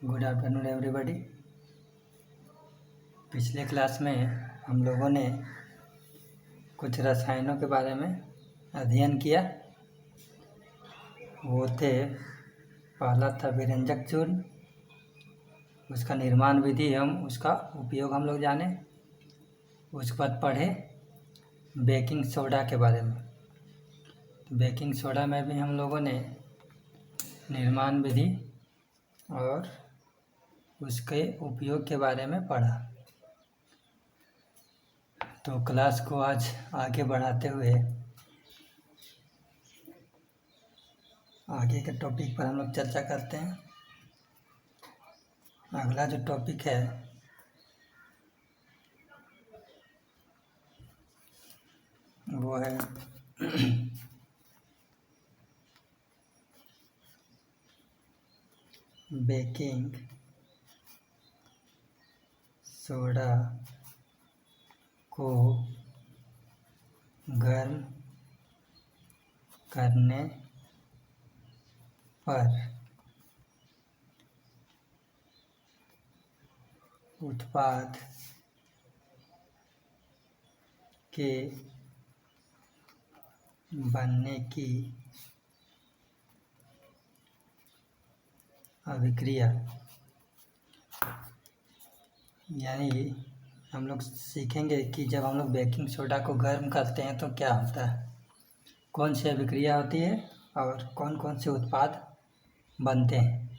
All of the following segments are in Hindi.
Good afternoon everybody. पिछले क्लास में हम लोगों ने कुछ रसायनों के बारे में अध्ययन किया। वो थे, पहला था विरंजक चूर्ण, उसका निर्माण विधि उसका उपयोग हम लोग जाने। उसके बाद पढ़े बेकिंग सोडा के बारे में। तो बेकिंग सोडा में भी हम लोगों ने निर्माण विधि और उसके उपयोग के बारे में पढ़ा। तो क्लास को आज आगे बढ़ाते हुए आगे के टॉपिक पर हम लोग चर्चा करते हैं। अगला जो टॉपिक है वो है बेकिंग सोडा को गर्म करने पर उत्पाद के बनने की अभिक्रिया, यानी हम लोग सीखेंगे कि जब हम लोग बेकिंग सोडा को गर्म करते हैं तो क्या होता है, कौन सी अभिक्रिया होती है और कौन कौन से उत्पाद बनते हैं।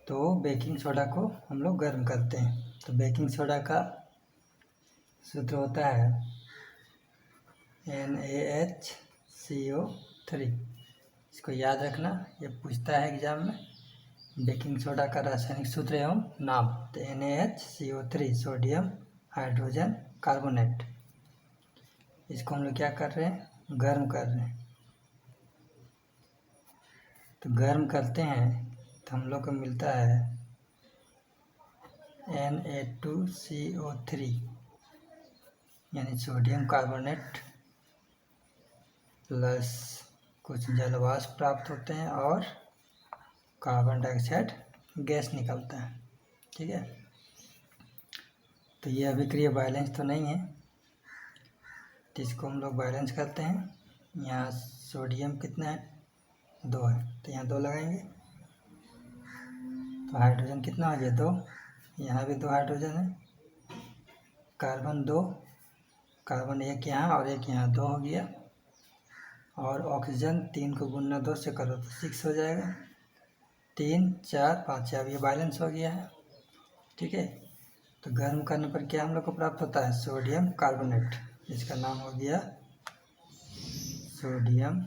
तो बेकिंग सोडा को हम लोग गर्म करते हैं तो बेकिंग सोडा का सूत्र होता है NaHCO3। इसको याद रखना, ये पूछता है एग्जाम में। बेकिंग सोडा का रासायनिक सूत्र एवं नाम, तो NaHCO3 सोडियम हाइड्रोजन कार्बोनेट। इसको हम लोग क्या कर रहे हैं, गर्म कर रहे हैं। तो गर्म करते हैं तो हम लोग को मिलता है Na2CO3, यानी सोडियम कार्बोनेट प्लस कुछ जलवाष्प प्राप्त होते हैं और कार्बन डाइऑक्साइड गैस निकलता है। ठीक है, तो ये अभिक्रिया बैलेंस तो नहीं है, तो इसको हम लोग बैलेंस करते हैं। यहाँ सोडियम कितना है, 2 है, तो यहाँ 2 लगाएंगे। तो हाइड्रोजन कितना हो गया, 2। यहाँ भी 2 हाइड्रोजन है। कार्बन 2, कार्बन 1 यहाँ और 1 यहाँ, 2 हो गया। और ऑक्सीजन 3 को गुना 2 से करो तो 6 हो जाएगा। 3 4 5, अब ये बैलेंस हो गया है। ठीक है, तो गर्म करने पर क्या हम लोग को प्राप्त होता है, सोडियम कार्बोनेट। इसका नाम हो गया सोडियम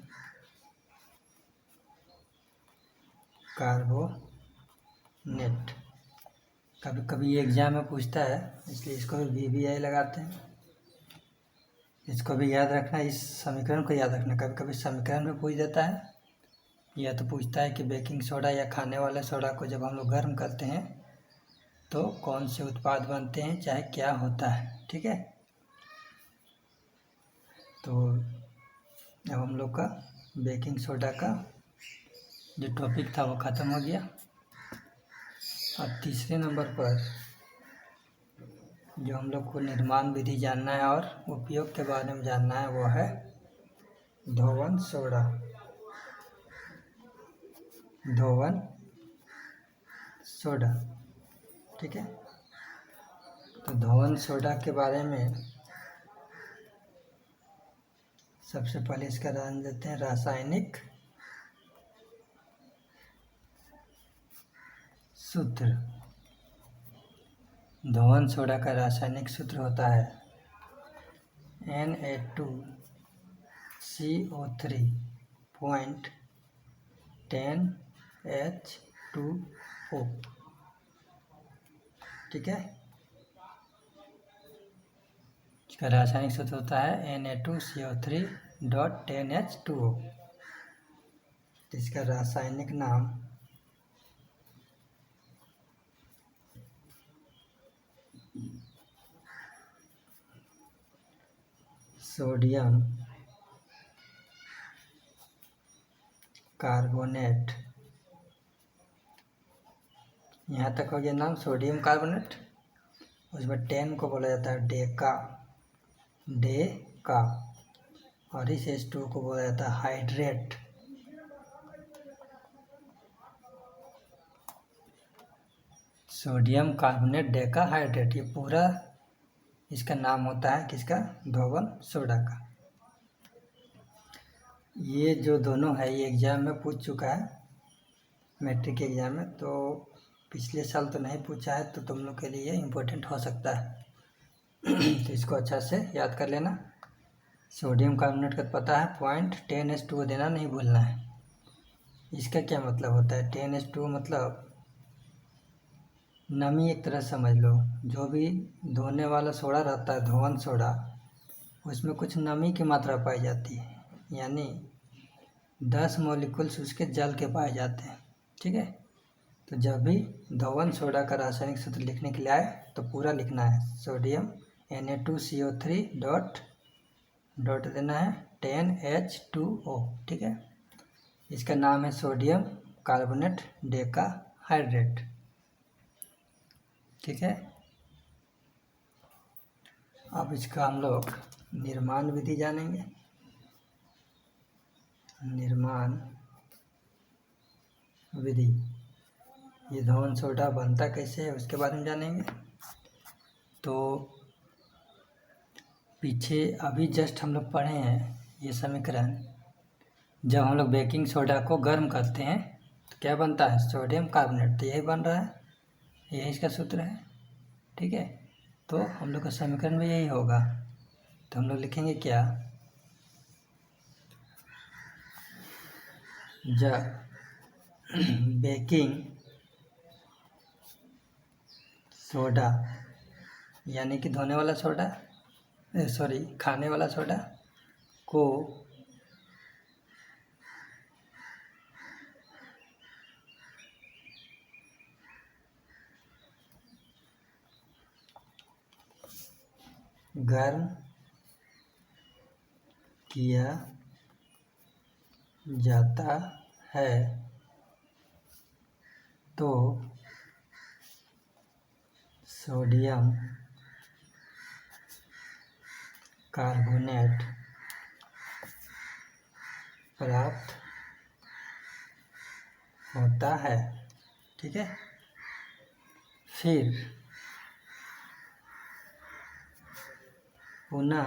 कार्बोनेट। कभी कभी ये एग्जाम में पूछता है, इसलिए इसको भी VBI लगाते हैं। इसको भी याद रखना, इस समीकरण को याद रखना। कभी कभी समीकरण में पूछ देता है, या तो पूछता है कि बेकिंग सोडा या खाने वाले सोडा को जब हम लोग गर्म करते हैं तो कौन से उत्पाद बनते हैं, चाहे क्या होता है। ठीक है, तो अब हम लोग का बेकिंग सोडा का जो टॉपिक था वो ख़त्म हो गया। अब तीसरे नंबर पर जो हम लोग को निर्माण विधि जानना है और उपयोग के बारे में जानना है वो है धोवन सोडा। धोवन सोडा, ठीक है। तो धोवन सोडा के बारे में सबसे पहले इसका जान लेते हैं रासायनिक सूत्र। धोवन सोडा का रासायनिक सूत्र होता है Na2CO3.10H2O। ठीक है, इसका रासायनिक सूत्र होता है Na2CO3.10H2O। इसका रासायनिक नाम सोडियम कार्बोनेट यहाँ तक हो गया नाम सोडियम कार्बोनेट। उसमें 10 को बोला जाता है डेका, और इस H2O को बोला जाता है hydrate. Sodium carbonate Deka hydrate, ये पूरा इसका नाम होता है किसका, धोवन सोडा का। ये जो दोनों है ये एग्ज़ाम में पूछ चुका है, मैट्रिक एग्ज़ाम में, तो पिछले साल तो नहीं पूछा है, तो तुम लोग के लिए इम्पोर्टेंट हो सकता है। तो इसको अच्छा से याद कर लेना। सोडियम कार्बोनेट का पता है, 0.10H2O देना नहीं भूलना है। इसका क्या मतलब होता है, 10H2O मतलब नमी, एक तरह समझ लो। जो भी धोने वाला सोडा रहता है, धोवन सोडा, उसमें कुछ नमी की मात्रा पाई जाती है, यानी 10 मॉलिक्यूल्स उसके जल के पाए जाते हैं। ठीक है, तो जब भी धोवन सोडा का रासायनिक सूत्र लिखने के लिए आए तो पूरा लिखना है, सोडियम Na2CO3 डॉट देना है 10H2O। ठीक है, इसका नाम है सोडियम कार्बोनेट डेका हाइड्रेट। ठीक है, अब इसका हम लोग निर्माण विधि जानेंगे। निर्माण विधि, ये धोवन सोडा बनता कैसे है उसके बारे में जानेंगे। तो पीछे अभी जस्ट हम लोग पढ़े हैं ये समीकरण, जब हम लोग बेकिंग सोडा को गर्म करते हैं तो क्या बनता है, सोडियम कार्बोनेट, तो यही बन रहा है, यही इसका सूत्र है। ठीक है, तो हम लोग का समीकरण में यही होगा, तो हम लोग लिखेंगे क्या, जब बेकिंग सोडा यानी कि धोने वाला सोडा, खाने वाला सोडा को गर्म किया जाता है तो सोडियम कार्बोनेट प्राप्त होता है। ठीक है, फिर पुनः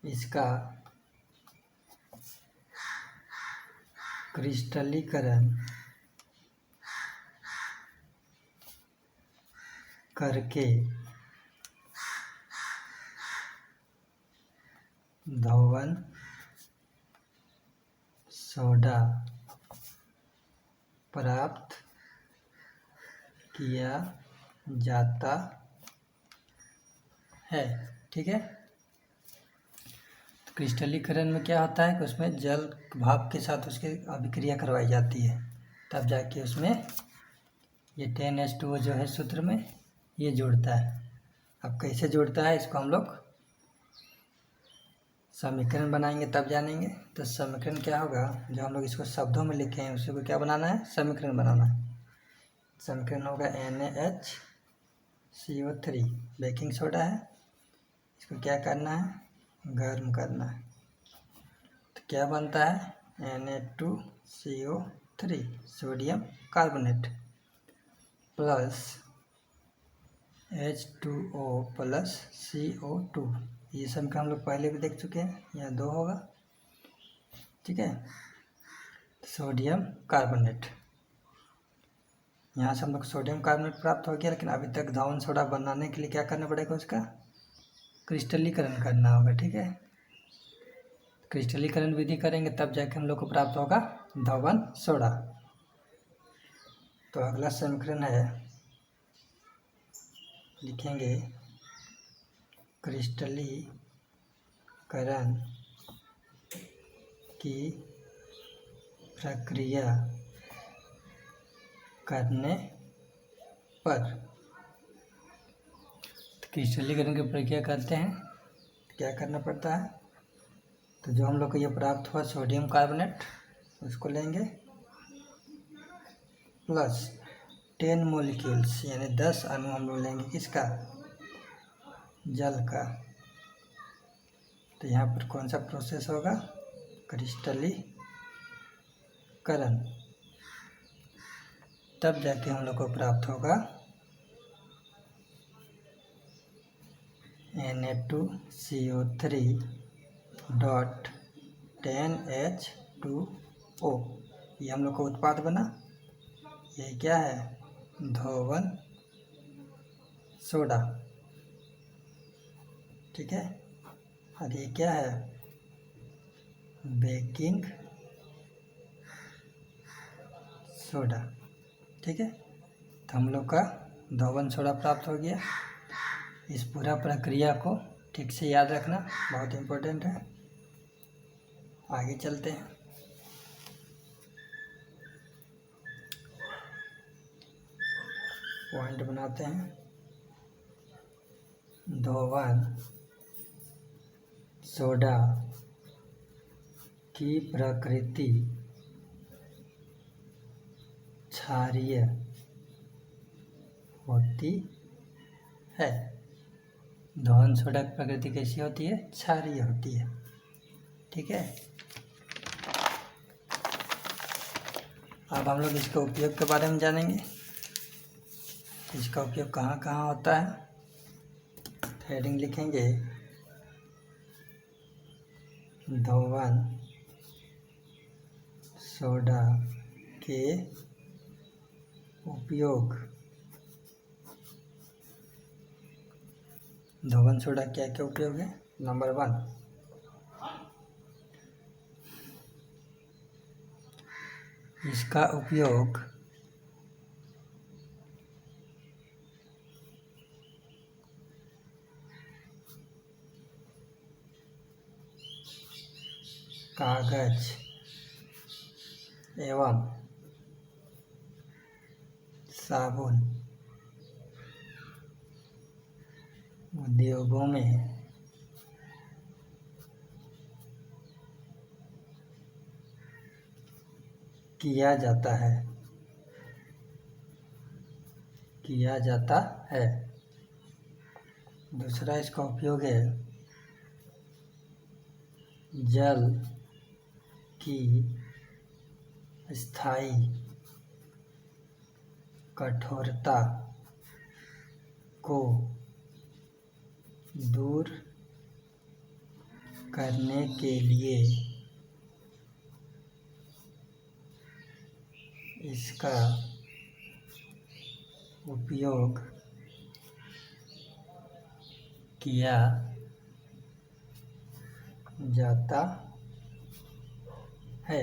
इसका क्रिस्टलीकरण करके धोवन सोडा प्राप्त किया जाता है। ठीक है, तो क्रिस्टलीकरण में क्या होता है कि उसमें जल भाप के साथ उसकी अभिक्रिया करवाई जाती है, तब जाके उसमें ये 10H2O जो है सूत्र में ये जुड़ता है। अब कैसे जुड़ता है इसको हम लोग समीकरण बनाएंगे तब जानेंगे। तो समीकरण क्या होगा, जो हम लोग इसको शब्दों में लिखे हैं उसी को क्या बनाना है, समीकरण बनाना है। समीकरण होगा NaHCO3, बेकिंग सोडा है, इसको क्या करना है, गर्म करना है, तो क्या बनता है, Na2CO3 sodium carbonate plus H2O plus CO2। ये समीकरण हम लोग पहले भी देख चुके हैं, यहाँ 2 होगा। ठीक है, सोडियम कार्बोनेट, यहाँ से हम लोग सोडियम कार्बोनेट प्राप्त हो गया, लेकिन अभी तक धोवन सोडा बनाने के लिए क्या करना पड़ेगा, उसका क्रिस्टलीकरण करना होगा। ठीक है, क्रिस्टलीकरण विधि करेंगे तब जाके हम लोग को प्राप्त होगा धोवन सोडा। तो अगला समीकरण है, लिखेंगे क्रिस्टलीकरण की प्रक्रिया करने पर, क्रिस्टलीकरण की प्रक्रिया करते हैं तो क्या करना पड़ता है, तो जो हम लोग को ये प्राप्त हुआ सोडियम कार्बोनेट, उसको लेंगे प्लस 10 मोलिक्यूल्स यानी 10 अणु हम लोग लेंगे किसका, जल का। तो यहाँ पर कौन सा प्रोसेस होगा, क्रिस्टलीकरण। तब जाके हम लोग को प्राप्त होगा Na2CO3.10H2O। ये हम लोग का उत्पाद बना। ये क्या है, धोवन सोडा, ठीक है। और ये क्या है, बेकिंग सोडा, ठीक है। तो हम लोग का धोवन सोडा प्राप्त हो गया। इस पूरा प्रक्रिया को ठीक से याद रखना, बहुत इम्पोर्टेंट है। आगे चलते हैं। पॉइंट बनाते हैं। धोवन सोडा की प्रकृति क्षारीय होती है। धोवन सोडा की प्रकृति कैसी होती है, क्षारीय होती है, ठीक है। अब हम लोग इसके उपयोग के बारे में जानेंगे। इसका उपयोग कहाँ कहाँ होता है, हेडिंग लिखेंगे धोवन सोडा के उपयोग। धोवन सोडा क्या क्या उपयोग है। नंबर 1, इसका उपयोग कागज एवं साबुन उद्योगों में किया जाता है। दूसरा इसका उपयोग है जल की स्थायी कठोरता को दूर करने के लिए इसका उपयोग किया जाता है।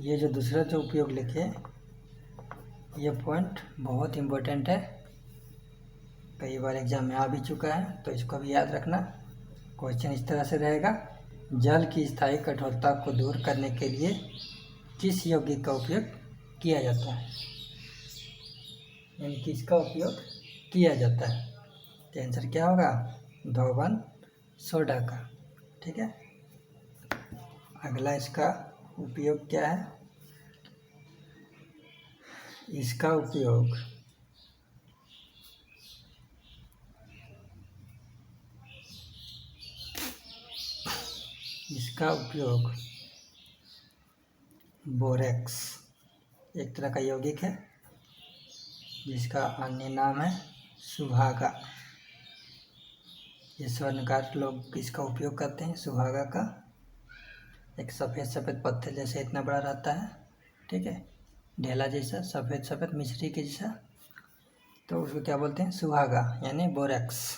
ये जो दूसरा जो उपयोग लिखे, ये पॉइंट बहुत इम्पोर्टेंट है, कई बार एग्जाम में आ भी चुका है, तो इसको भी याद रखना। क्वेश्चन इस तरह से रहेगा, जल की स्थायी कठोरता को दूर करने के लिए किस यौगिक का उपयोग किया जाता है, यानी किसका उपयोग किया जाता है। तो आंसर क्या होगा, धोवन सोडा का, ठीक है। अगला इसका उपयोग क्या है, इसका उपयोग बोरेक्स, एक तरह का यौगिक है जिसका अन्य नाम है सुभागा। ये स्वर्णकार लोग इसका उपयोग करते हैं, सुभागा का। एक सफ़ेद सफ़ेद पत्थर जैसे इतना बड़ा रहता है, ठीक है, ढेला जैसा, सफ़ेद सफ़ेद मिश्री के जैसा, तो उसको क्या बोलते हैं, सुभागा यानी बोरेक्स।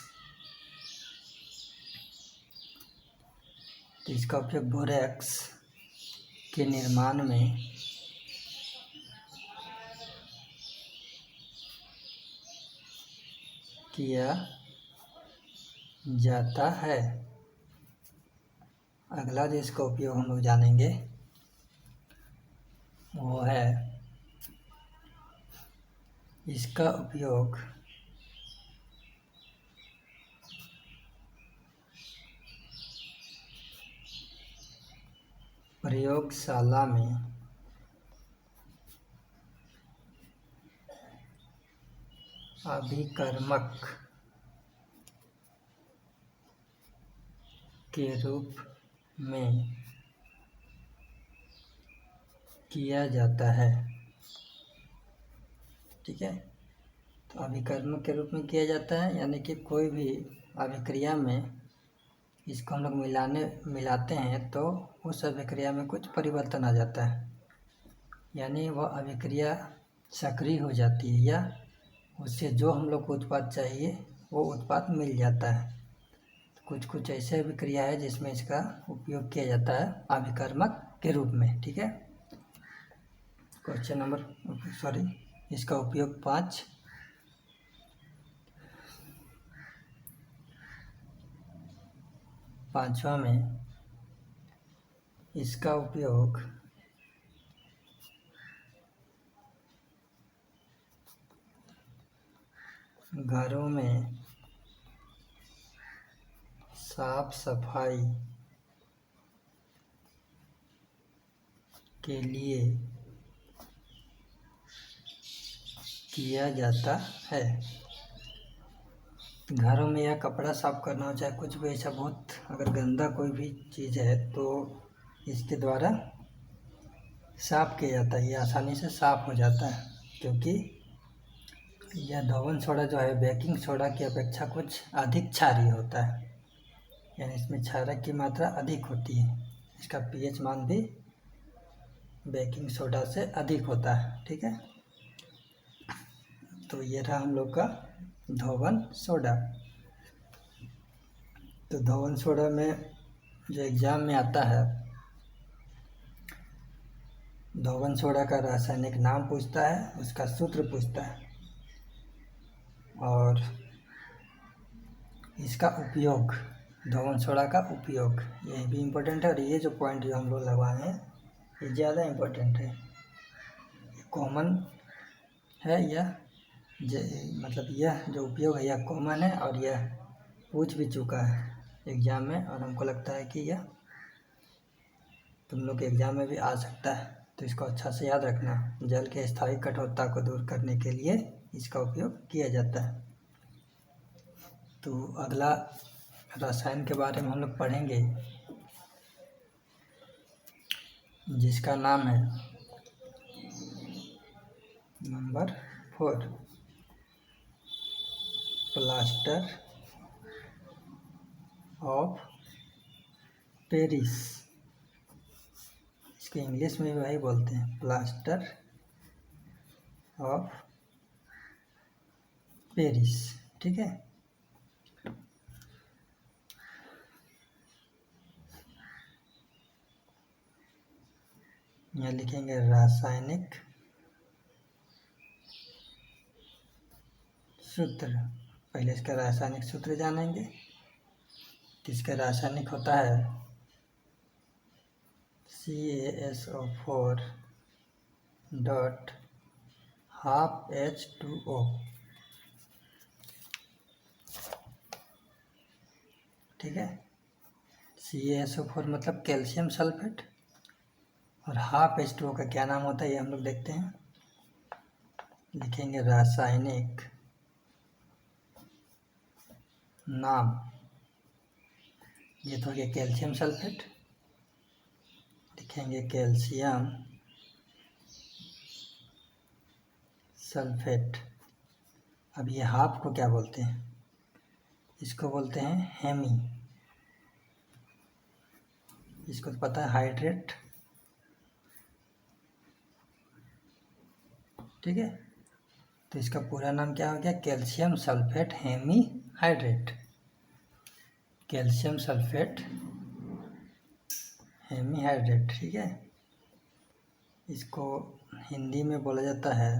तो इसका उपयोग बोरेक्स के निर्माण में किया जाता है। अगला जो इसका उपयोग हम लोग जानेंगे वो है, इसका उपयोग प्रयोगशाला में अभिकर्मक के रूप में किया जाता है। ठीक है, तो अभिकर्मक के रूप में किया जाता है यानी कि कोई भी अभिक्रिया में इसको हम लोग मिलाते हैं तो उस अभिक्रिया में कुछ परिवर्तन आ जाता है, यानी वह अभिक्रिया सक्रिय हो जाती है या उससे जो हम लोग को उत्पाद चाहिए वो उत्पाद मिल जाता है। कुछ कुछ ऐसे अभिक्रिया है जिसमें इसका उपयोग किया जाता है अभिकर्मक के रूप में। ठीक है, क्वेश्चन नंबर इसका उपयोग 5। पांचवा में इसका उपयोग घरों में साफ सफाई के लिए किया जाता है। घरों में या कपड़ा साफ करना हो, चाहे कुछ भी ऐसा बहुत अगर गंदा कोई भी चीज़ है तो इसके द्वारा साफ किया जाता है, ये आसानी से साफ हो जाता है, क्योंकि यह धोवन सोडा जो है बेकिंग सोडा की अपेक्षा कुछ अधिक क्षारीय होता है, यानी इसमें क्षारक की मात्रा अधिक होती है। इसका पीएच मान भी बेकिंग सोडा से अधिक होता है। ठीक है, तो ये रहा हम लोग का धोवन सोडा। तो धोवन सोडा में जो एग्ज़ाम में आता है, धोवन सोडा का रासायनिक नाम पूछता है, उसका सूत्र पूछता है और इसका उपयोग, धोवन सोडा का उपयोग, ये भी इम्पोर्टेंट है। और ये जो पॉइंट जो हम लोग लगवाए हैं ये ज़्यादा इम्पोर्टेंट है, कॉमन है यह मतलब यह जो उपयोग है यह कॉमन है और यह पूछ भी चुका है एग्ज़ाम में, और हमको लगता है कि यह तुम लोग के एग्ज़ाम में भी आ सकता है। तो इसको अच्छा से याद रखना। जल के स्थायी कठोरता को दूर करने के लिए इसका उपयोग किया जाता है। तो अगला रसायन के बारे में हम लोग पढ़ेंगे जिसका नाम है नंबर 4, प्लास्टर ऑफ पेरिस। इसको इंग्लिश में भी वही बोलते हैं, प्लास्टर ऑफ पेरिस। ठीक है, यहाँ लिखेंगे रासायनिक सूत्र। पहले इसका रासायनिक सूत्र जानेंगे। तो इसका रासायनिक होता है CaSO4 डॉट हाफ H2O। ठीक है, CaSO4 मतलब कैल्शियम सल्फेट, और हाफ H2O का क्या नाम होता है ये हम लोग देखते हैं। लिखेंगे रासायनिक नाम, ये तो हो गया कैल्शियम सल्फेट, लिखेंगे कैल्शियम सल्फेट। अब ये हाफ को क्या बोलते हैं, इसको बोलते हैं हेमी। इसको तो पता है हाइड्रेट। ठीक है, तो इसका पूरा नाम क्या हो गया, calcium sulphate hemi hydrate. Calcium sulphate hemi hydrate. ठीक है, इसको हिंदी में बोला जाता है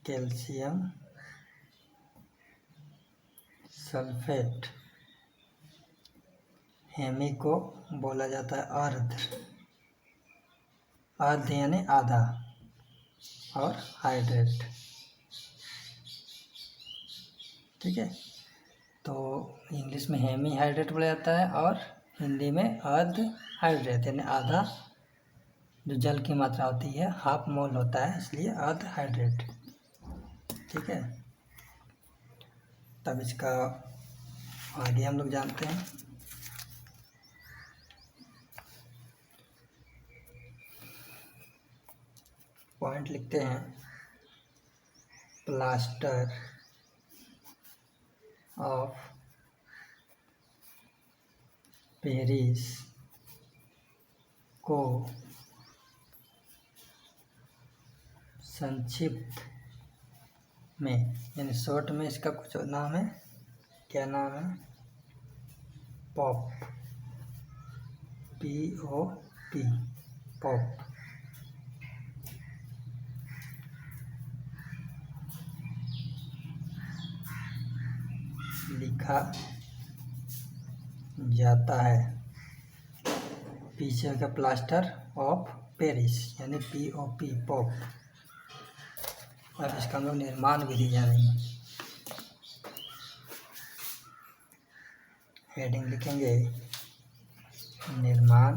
कैल्शियम सल्फेट। हेमी को बोला जाता है अर्ध, अर्ध यानी आधा, और हाइड्रेट। ठीक है, तो इंग्लिश में हेमी हाइड्रेट बोला जाता है और हिंदी में अर्ध हाइड्रेट, यानी आधा जो जल की मात्रा होती है हाफ मोल होता है, इसलिए अर्ध हाइड्रेट। ठीक है, तब इसका आगे हम लोग जानते हैं। पॉइंट लिखते हैं, प्लास्टर ऑफ पेरिस को संक्षिप्त में, यानी शॉर्ट में इसका कुछ नाम है, क्या नाम है? Pop, POP, pop. लिखा जाता है। पीछे का प्लास्टर ऑफ पेरिस यानी POP, पॉप। और इसका हम लोग निर्माण विधि जानेंगे। हेडिंग लिखेंगे, निर्माण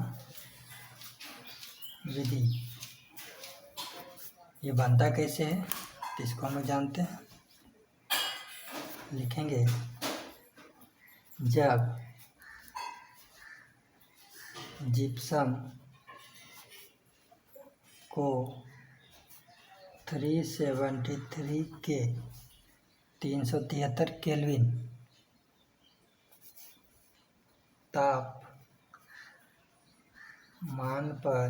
विधि। ये बनता कैसे है तो इसको हम लोग जानते हैं। लिखेंगे, जब जिप्सम को 373 के 373 केल्विन ताप मान पर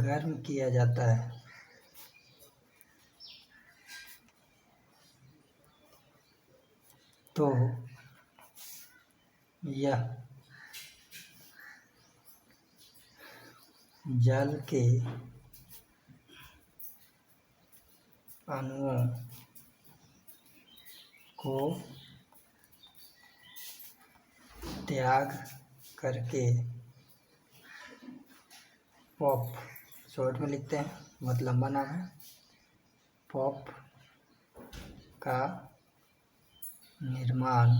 गर्म किया जाता है तो यह जल के अणुओं को त्याग करके पॉप, शॉर्ट में लिखते हैं, बहुत लंबा नाम है, पॉप का निर्माण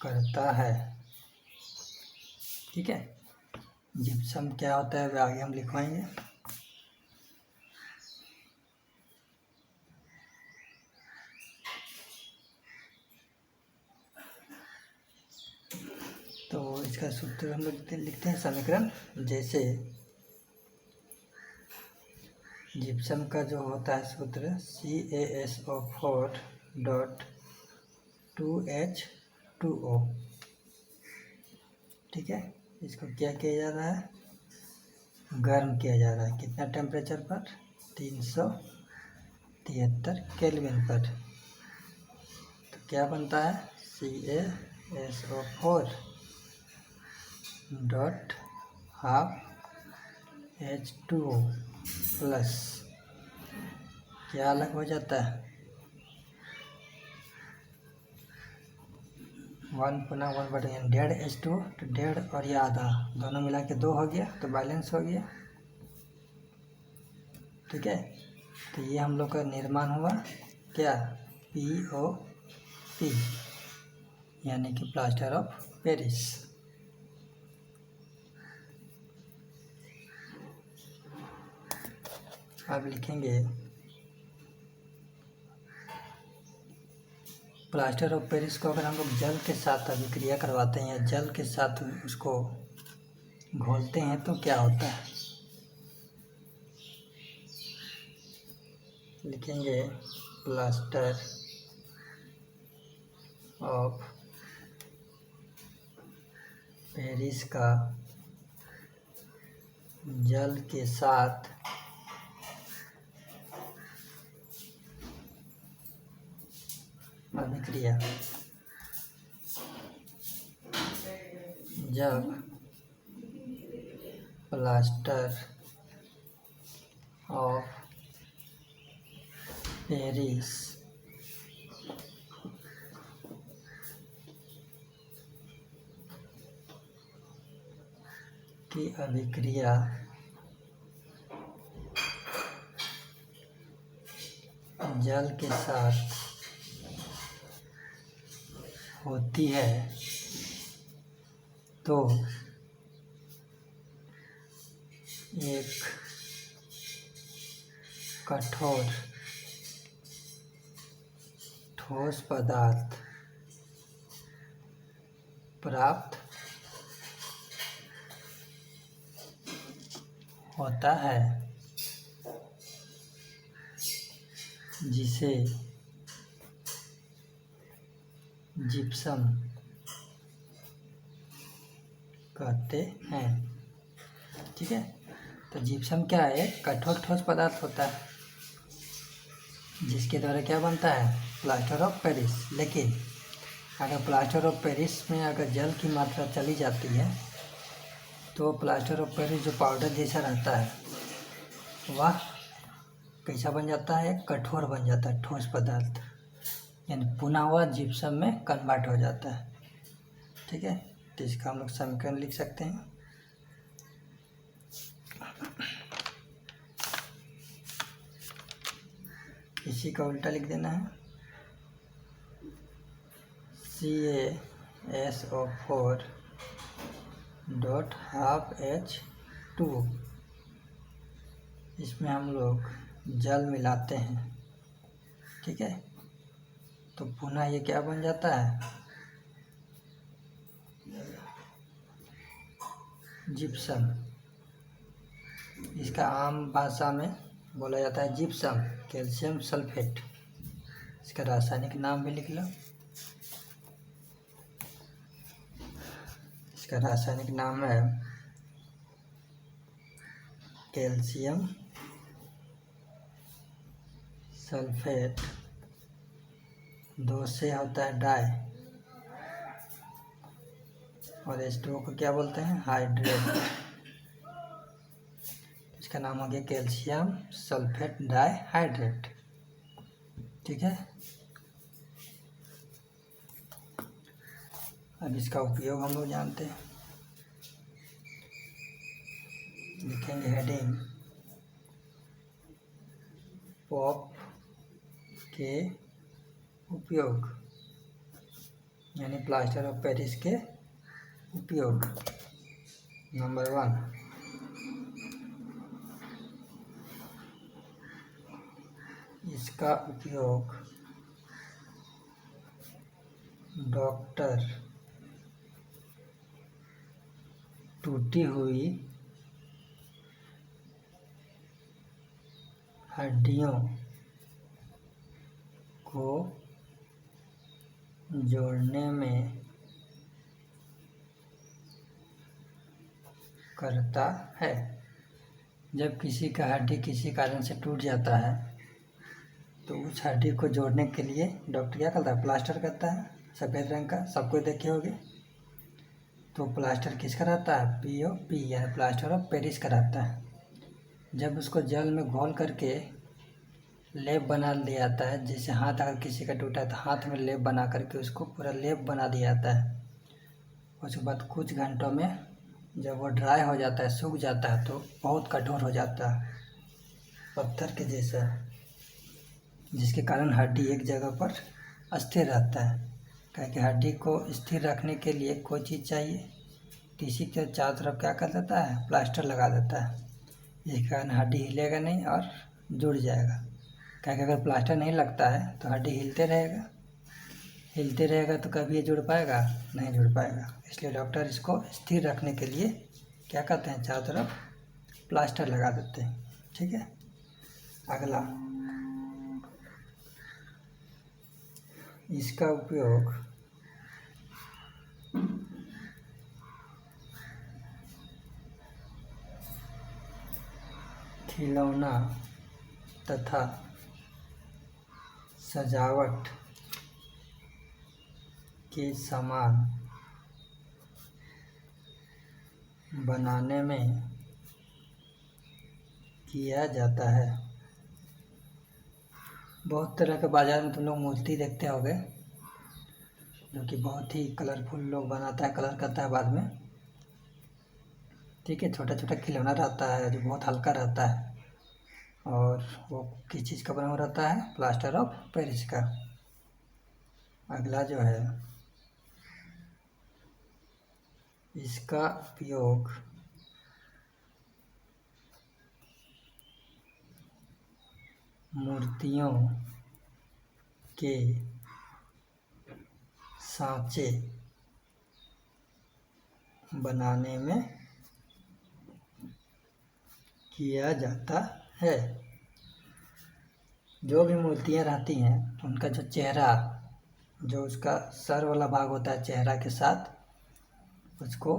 करता है। ठीक है, जिप्सम क्या होता है वह आगे हम लिखवाएंगे। तो इसका सूत्र हम लोग लिखते हैं, समीकरण। जैसे जिप्सम का जो होता है सूत्र CaSO4 डॉट 2H2O। ठीक है, इसको क्या किया जा रहा है? गर्म किया जा रहा है। कितना टेम्परेचर पर? 373 केल्विन पर। तो क्या बनता है? CaSO4 dot half H2O plus क्या अलग हो जाता है? 1/1 डेढ़ H2O, तो डेढ़ और ये आधा दोनों मिला के 2 हो गया, तो बैलेंस हो गया। ठीक है, तो ये हम लोग का निर्माण हुआ क्या? POP यानी कि प्लास्टर ऑफ पेरिस। अब लिखेंगे, प्लास्टर ऑफ पेरिस को अगर हम लोग जल के साथ अभिक्रिया करवाते हैं या जल के साथ उसको घोलते हैं तो क्या होता है? लिखेंगे, प्लास्टर ऑफ पेरिस का जल के साथ अभिक्रिया, जब प्लास्टर ऑफ पेरिस की अभिक्रिया जल के साथ होती है तो एक कठोर ठोस पदार्थ प्राप्त होता है जिसे जिप्सम कहते हैं। ठीक है, तो जिप्सम क्या है? कठोर ठोस पदार्थ होता है जिसके द्वारा क्या बनता है? Plaster of Paris. लेकिन अगर प्लास्टर ऑफ पेरिस में अगर जल की मात्रा चली जाती है तो प्लास्टर ऑफ पेरिस जो पाउडर जैसा रहता है वह कैसा बन जाता है? कठोर बन जाता है, ठोस पदार्थ, यानी पुनः वह जिप्सम में कन्वर्ट हो जाता है। ठीक है, तो इसका हम लोग समीकरण लिख सकते हैं। इसी का उल्टा लिख देना है, CaSO4 डॉट हाफ H2। इसमें हम लोग जल मिलाते हैं। ठीक है, तो पुनः ये क्या बन जाता है? जिप्सम। इसका आम भाषा में बोला जाता है जिप्सम, कैल्शियम सल्फेट। इसका रासायनिक नाम भी लिख लो। इसका रासायनिक नाम है कैल्शियम सल्फेट। 2 से होता है डाई, और H2O को क्या बोलते हैं? हाइड्रेट। इसका नाम हो गया कैल्शियम सल्फेट डाइहाइड्रेट। ठीक है, अब इसका उपयोग हम लोग जानते हैं। लिखेंगे हेडिंग, पॉप के उपयोग, यानी प्लास्टर ऑफ पेरिस के उपयोग। नंबर 1, इसका उपयोग डॉक्टर टूटी हुई हड्डियों को जोड़ने में करता है। जब किसी का हड्डी किसी कारण से टूट जाता है तो उस हड्डी को जोड़ने के लिए डॉक्टर क्या करता है? प्लास्टर करता है, सफ़ेद रंग का, सबको देखे होंगे। तो प्लास्टर किसका रहता है? POP, यानी प्लास्टर ऑफ पेरिस का रहता है। जब उसको जल में घोल करके लेप बना दिया जाता है, जैसे हाथ अगर किसी का टूटा है तो हाथ में लेप बना करके उसको पूरा लेप बना दिया जाता है। उसके बाद कुछ घंटों में जब वो ड्राई हो जाता है, सूख जाता है, तो बहुत कठोर हो जाता है, पत्थर के जैसा, जिसके कारण हड्डी एक जगह पर स्थिर रहता है। क्योंकि हड्डी को स्थिर रखने के लिए कोई चीज़ चाहिए, तो इसी के चारों तरफ क्या कर देता है? प्लास्टर लगा देता है। जिसके कारण हड्डी हिलेगा नहीं और जुड़ जाएगा। क्योंकि अगर प्लास्टर नहीं लगता है तो हड्डी हिलते रहेगा तो कभी ये जुड़ पाएगा? नहीं जुड़ पाएगा। इसलिए डॉक्टर इसको स्थिर रखने के लिए क्या करते हैं? चारों तरफ प्लास्टर लगा देते हैं। ठीक है, अगला, इसका उपयोग खिलौना तथा सजावट के सामान बनाने में किया जाता है। बहुत तरह के बाज़ार में तुम लोग मूर्ति देखते होंगे, जो कि बहुत ही कलरफुल लोग बनाता है, कलर करता है बाद में। ठीक है, छोटा छोटा खिलौना रहता है जो बहुत हल्का रहता है, और वो किस चीज़ का बना हुआ रहता है? प्लास्टर ऑफ पेरिस का। अगला जो है इसका उपयोग मूर्तियों के सांचे बनाने में किया जाता है। जो भी मूर्तियाँ रहती हैं उनका जो चेहरा, जो उसका सर वाला भाग होता है चेहरा के साथ, उसको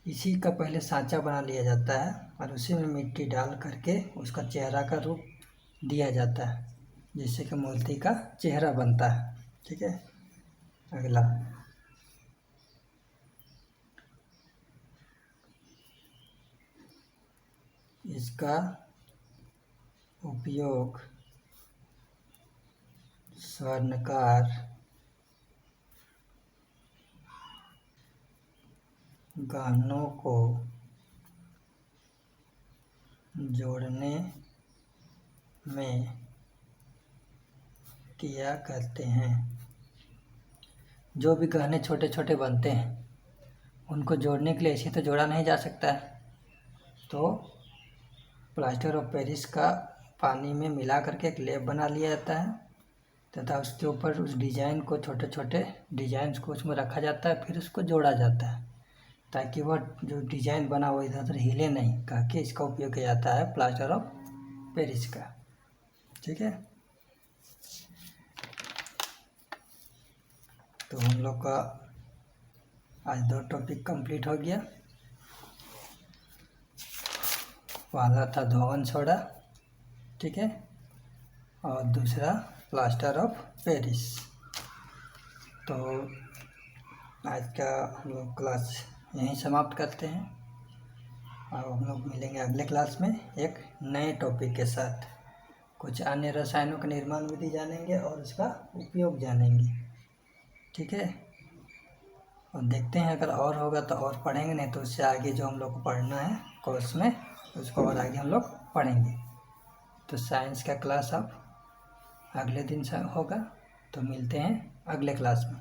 इसी का पहले सांचा बना लिया जाता है और उसी में मिट्टी डाल करके उसका चेहरा का रूप दिया जाता है, जिससे कि मूर्ति का चेहरा बनता है। ठीक है, अगला इसका उपयोग स्वर्णकार गहनों को जोड़ने में किया करते हैं। जो भी गहने छोटे छोटे बनते हैं उनको जोड़ने के लिए ऐसे तो जोड़ा नहीं जा सकता है, तो प्लास्टर ऑफ पेरिस का पानी में मिला करके एक लेप बना लिया जाता है तथा उसके ऊपर उस डिज़ाइन को, छोटे छोटे डिज़ाइंस को उसमें रखा जाता है, फिर उसको जोड़ा जाता है ताकि वह जो डिज़ाइन बना वो इधर उधर हिले नहीं, कह के इसका उपयोग किया जाता है प्लास्टर ऑफ पेरिस का। ठीक है, तो हम लोग का आज 2 टॉपिक कंप्लीट हो गया। पहला था धोवन सोडा, ठीक है, और दूसरा प्लास्टर ऑफ पेरिस। तो आज का हम लोग क्लास यहीं समाप्त करते हैं और हम लोग मिलेंगे अगले क्लास में एक नए टॉपिक के साथ। कुछ अन्य रसायनों का निर्माण विधि जानेंगे और उसका उपयोग जानेंगे। ठीक है, और देखते हैं अगर और होगा तो और पढ़ेंगे, नहीं तो उससे आगे जो हम लोग को पढ़ना है कोर्स में उसको और आगे हम लोग पढ़ेंगे। तो साइंस का क्लास अब अगले दिन से होगा, तो मिलते हैं अगले क्लास में।